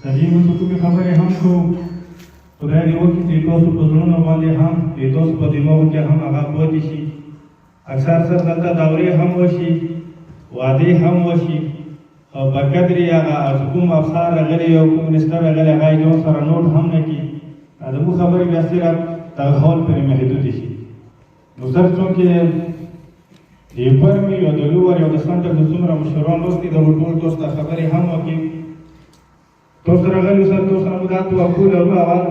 ترجیح مسکو خبریں ہم کو خدای دې وکړي چې تاسو په زړونو باندې هم تاسو په دماغو کې هم هغه پاتې شي. اکثر سره دلته دورې هم وشي، وعدې هم وشي، او په قدر یې هغه کوم افسر راغلی او کوم منسټر راغلی هغه یې سره نوټ هم نه کړي. زموږ خبرې بیا صرف دغه حال پرې محدودې شي. نو سر چونکې د فرمي او د لوور او د سنټر د څومره مشران وروستي د ټول تاسو ته خبرې هم وکړي. تاسو راغلي سر تاسو هم دا توقع لرو اول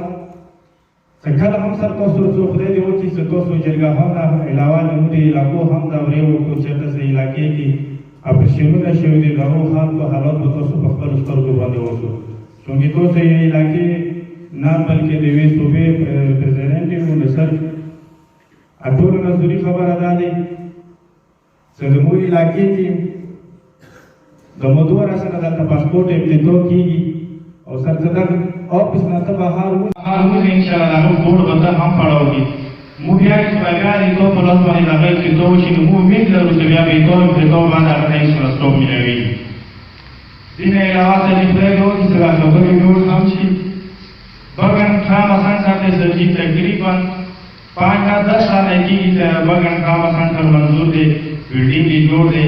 څنګه هم سر تاسو څو خدای دې وکړي چې تاسو جرګه هم علاوه له دې علاقو هم دا ورې وکړو چې تاسو علاقې کې اپریشنونه شوي دي د هغو خان په حالات به تاسو په خپلو سترګو باندې وکړو. چونکې تاسو یې علاقې نه بلکې د یوې صوبې ریپرزینټیټیو نو سر ټولو نظري خبره دا دی چې زموږ علاقې کې د مودو راسره دلته پاسپورټ افتتاح کېږي او سر زدر آفس نه ته بهر وځي انشاءالله هغه بورډ به ته هم پړاوږي. موږ بیا چې بیا د تو په لاس باندې هغه افتتاح وشي نو موږ امید لرو چې بیا به تو افتتاح باندې هغه هیڅ مرستوب ملوي. دینه علاوه د دې پرېږدو چې سره خبرې جوړ هم شي. بګن ټراما سنټر د سرجي تقریبا 5-10 سال کېږي چې بګن ټراما سنټر منظور دی، بلډینګ یې جوړ دی.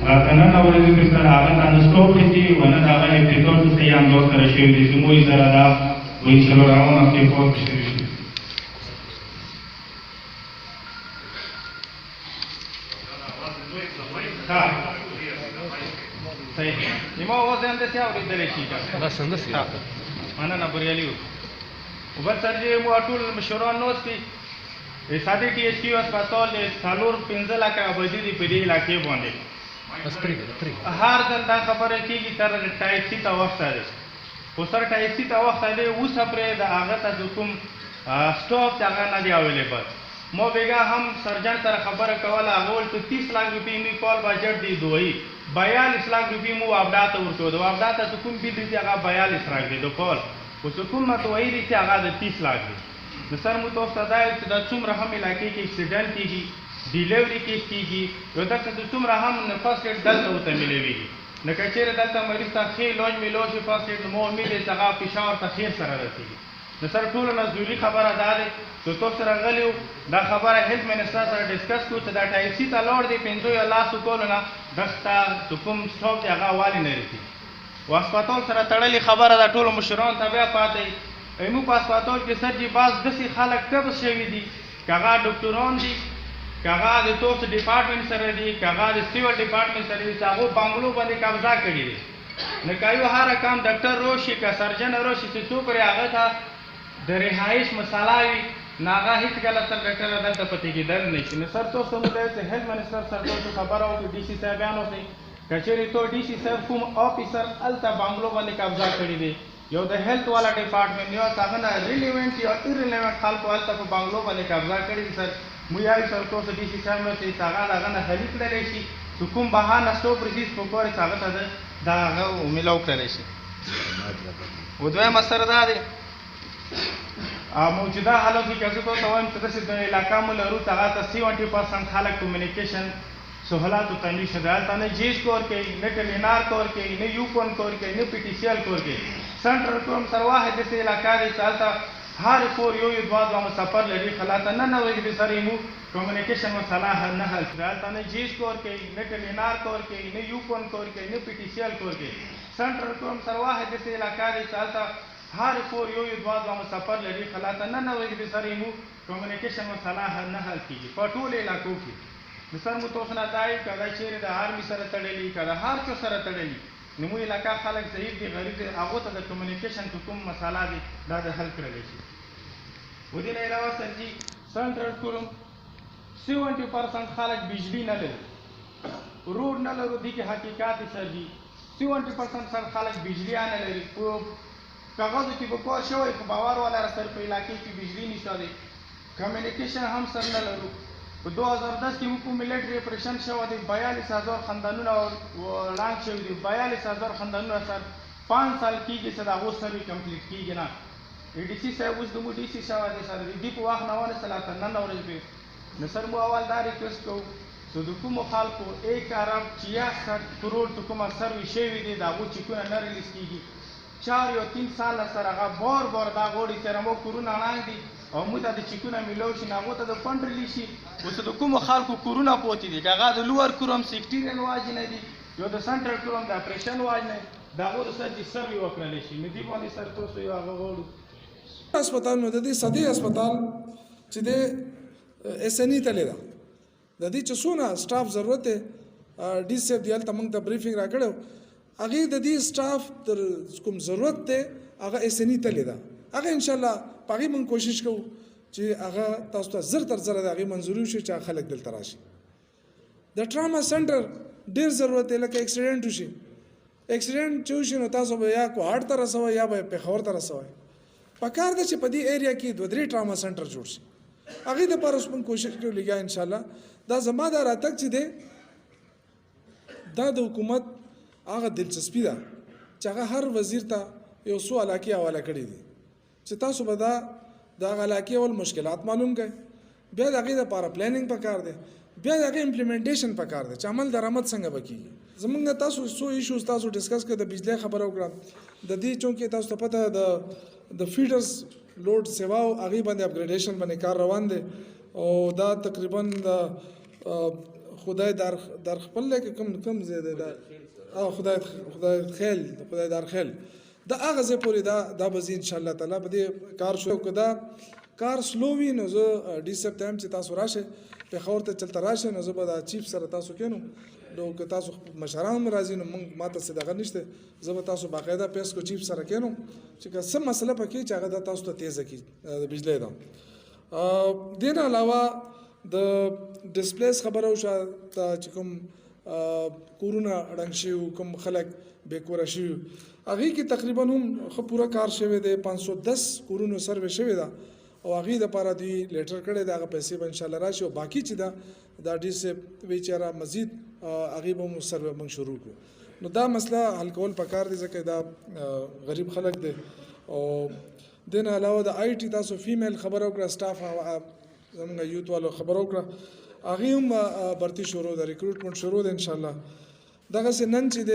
راکنه نو ورته کې سره هغه باندې سټاپ دي ونه دا هغه افتتاح څه یې انداز سره شوی دي چې موږ سره دا وایي چې راونه کې فوق شي. صحیح نیمه وځه اند څه اورېدل شي دا څنګه سي انا نه بریالیو وبر سر دې مو ټول مشوران نوستي ساده ټي ایچ کیو هسپتال د سالور 15 لکه آبادی دی په دې علاقې باندې هر ځل دا خبره کېږي تر ټایپ سی ته وخت دی خو سر ټایپ سی ته وخت دی اوس پرې د هغه ته کوم سټاپ هغه نه دی اویلیبل. مو بیگا هم سرجن سره خبره کوله هغه ولته 30 लाख روپۍ می کال بجټ دی دوی 42 लाख روپۍ مو ابدا ته ورکو د ابدا ته کوم بي دي هغه 42 راځي د کال او کوم متوي دي چې هغه د 30 लाख دی. نو سر مو تاسو ته دا چې د څومره هم علاقې کې اکسیډنټ کیږي ډیلیوري کیږي یو دا چې څومره هم فرست ایډ دلته وته ملويږي. نو کچېره دلته مریض ته خې لوج میلوج فرست ایډ مو امید څنګه فشار ته خیر سره رسیږي. نو سر ټول نزولي خبره ده چې تاسو سره غلیو دا خبره هیلث منسٹر سره ډیسکس کوو چې دا ټایپ سی ته لوړ دی 15 لاس کولونه دستا کوم سټاپ دی هغه والی نه رسي. هسپتال سره تړلې خبره ده ټول مشران ته بیا پاتې ایمو په هسپتال کې سر جی باز داسې خلک قبض شوي دي کاغه ډاکټران دي کاغه د توس ډپارټمنټ سره دي کاغه د سیول ډپارټمنټ سره دي چې هغه بنگلو باندې قبضه کړی دي. نو کایو هر کام ډاکټر روشي کا سرجن روشي چې څوک لري هغه ته د رهایش مساله وي ناغه هیڅ غلط تر ډاکټر دلته پته کېدل نشي. نو سر تاسو مو د هیلث منسٹر سره تاسو خبره او ډي سي صاحبانو سره کچېری تو ډي سي صاحب کوم افیسر الته بنگلو باندې قبضه کړی دی یو د هیلث والا ډپارټمنټ یو څنګه نه ریلیونټ یا ایریلیونټ خلکو الته په بنگلو باندې قبضه کړی دی. سر مو یې سر تاسو ډي سي صاحب ته څنګه نه هلي کړی شي چې کوم بهانه سټو پریزیس په کور څنګه ته دا هغه ملو کړی شي. و دوی مسره دا دی موجوده حالات کې کله تاسو وایم چې د علاقې ملرو ته 70% خلک کمیونیکیشن سہولت تنظیم شدال تانے جیس کور کے نے ٹیلینار کور کے نے یوکون کور کے نے پی ٹی سی ایل کور کے سنٹر کوم سروا ہے جیسے علاقہ دے چلتا ہر فور یو یدواد وام سفر لری خلاتا نہ نہ وی سریمو کمیونیکیشن مسئلہ نہ حل شدال تانے جیس کور کے نے ٹیلینار کور کے نے یوکون کور کے نے پی ٹی سی ایل کور کے سنٹر کوم سروا ہے جیسے علاقہ دے چلتا ہر فور یو یدواد وام سفر لری خلاتا نہ نہ وی سریمو کمیونیکیشن مسئلہ نہ حل کیږي پټول علاقو کې مثلا مو تاسو نه دای کله چې د آرمی سره تړلې کله هر څه سره تړلې نو مو علاقہ خلک ضعیف دي غریب دي هغه ته د کمیونیکیشن کوم مساله دي دا د حل کړل شي. و دې نه علاوه سرجی سنټرل کوم 70% خلک بجلی نه لري روډ نه لري دي کې حقیقت سرجی 70% سره خلک بجلی نه لري په کاغذ کې به کو شوی په باور ولا سره په علاقې کې بجلی نشته دي کمیونیکیشن هم سره نه لري. په 2010 کې موږ ملټری اپریشن شو دي 42000 خاندانونه وړاندې شوی دي 42000 خاندانونه سره 5 سال کېږي چې دا اوس سره کمپلیټ کېږي نه ډي سی صاحب اوس د مو ډي سی شو دي سره دی په واخ نه ونه سلاته نن ورځ به نو سر مو اول دا ریکوست کوو چې د کوم خلکو 1 ارب 66 کروڑ ته کوم سروي شوی دي دا و چې کو نه ریلیز کېږي 4 یا 3 سال سره هغه بار دا غوړي سره مو کورونه وړاندې او موږ ته د چیکونه میلو شي هغو ته د فنډ ریلیز شي. اوس د کومو خلکو کورونه پوتې دي، که هغه د لوور کور هم سیکټریل واج نه دي یا د سنټرل کور هم د اپریشن واج نه دي، د هغو د سر چې سروي وکړلی شي. نو دې باندې سر تاسو یو هغه غواړو هسپتال نو د دې صدې هسپتال چې د اس ان ای تللی ده، د دې چې څونه سټاف ضرورت دی ډي صاحب دی هلته موږ ته بریفینګ راکړی و، هغې د دې سټاف تر کوم ضرورت دی هغه اس ان ای تللی ده. هغه انشاءالله په هغې موږ کوشش کوو چې هغه تاسو ته زر تر زره د هغې منظوري وشي چې هغه خلک دلته راشي. د ټراما سنټر ډېر ضرورت دی، لکه اکسیډنټ وشي، اکسیډنټ چې وشي نو تاسو به یا کوهاټ ته رسوئ یا به پېښور ته رسوئ. پکار ده چې په دې ایریا کې 2-3 ټراما سنټر جوړ شي. هغې دپاره اوس موږ کوشش کوو لګیا انشاءالله. دا زما دا راتګ چې دی دا د حکومت هغه دلچسپي ده چې هغه هر وزیر ته یو څو علاقې حواله کړي دي چې تاسو به د هغه علاقې اول مشکلات معلوم کړئ، بیا د هغې دپاره پلانینګ پکار دی، بیا د هغې امپلیمنټیشن پکار دی چې عمل درآمد څنګه به کېږي. زموږ نه تاسو څو ایشوز تاسو ډسکس کړه، د بجلی خبره وکړه، د دې چونکې تاسو ته پته د فیډرز لوډ سیواو هغې باندې اپګریډیشن باندې کار روان دی او دا تقریبا د خدای در خپل دی که کوم ځای دی دا خدای دار خیل د هغه ځای پورې دا به ځي انشاءالله تعالی په دې کار شو. که دا کار سلو وي نو زه ډي صاحب ته یم چې تاسو راشئ پېښور ته چلته راشئ نو زه به دا چیف سره تاسو کینو نو که تاسو مشران هم راځي نو موږ ما ته څه دغه نشته، زه به تاسو باقاعده پیسکو چیف سره کینو چې که څه مسله پکې چې هغه دا تاسو ته تیزه کړي د بجلی ده. دې نه علاوه د ډسپلیس خبره وشوه چې کوم کورونه ړنګ شوي، کوم خلک بېکوره شوي، هغې کې تقریبا هم ښه پوره کار شوی دی. 510 کورونو سروې شوې ده او هغې دپاره دوی لیټر کړی دی، هغه پیسې به انشاءالله راشي او باقي چې ده دا ډي صاحب وایي چې یاره مزید هغې به مو سروې موږ شروع کړو. نو دا مسله حل کول پکار دی ځکه دا غریب خلک دی. او دې نه علاوه د آی ټي تاسو فیمیل خبره وکړه، سټاف زموږ یوت والو خبره وکړه، هغې هم برتي شروع ده، ریکروټمنټ شروع ده انشاءالله. دغسې نن چې د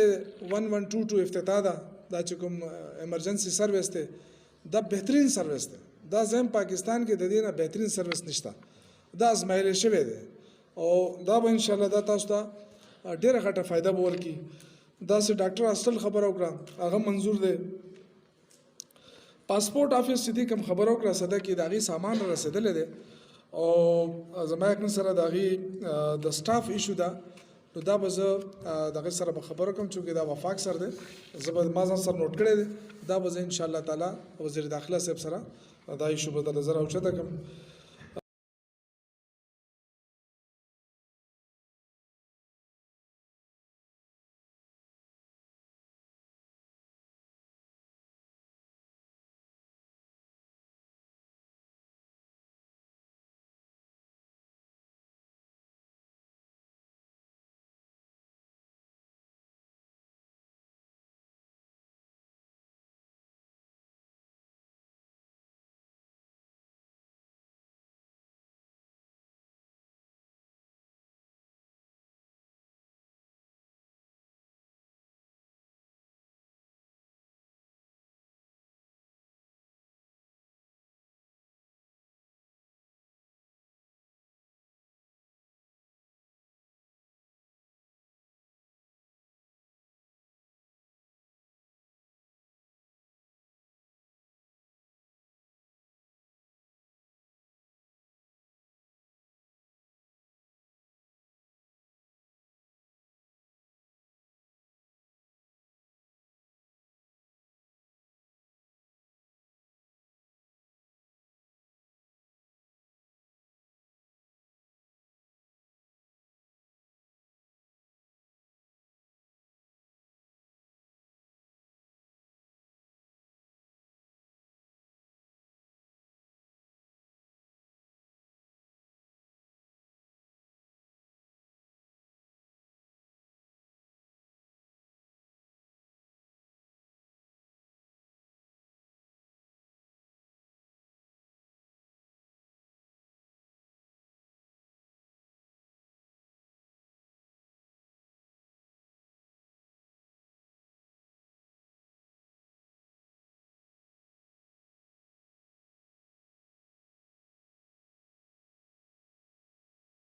1122 افتتاح ده، دا چې کوم ایمرجنسي سروس دی دا بهترین سروس دی، دا زم پاکستان کې د دې نه بهترین سروس نشته، دا ازمایلی شوی دی او دا به انشاءالله دا تاسو ته ډېره غټه فایده به ورکړي. داسې ډاکټر هاسټل خبره وکړه هغه منظور دی. پاسپورټ آفیس چې دې کوم خبره وکړه صده کې د هغې سامان را رسېدلی دی او زما یقین سره د هغې د سټاف ایشو ده نو دا به زه د هغې سره به خبره کوم چونکې دا وفاق سر دی، زه به ما ځان سره نوټ کړی دی، دا به زه انشاءالله تعالی وزیر داخله صاحب سره دا ایشو به د نظر اوچته کړم.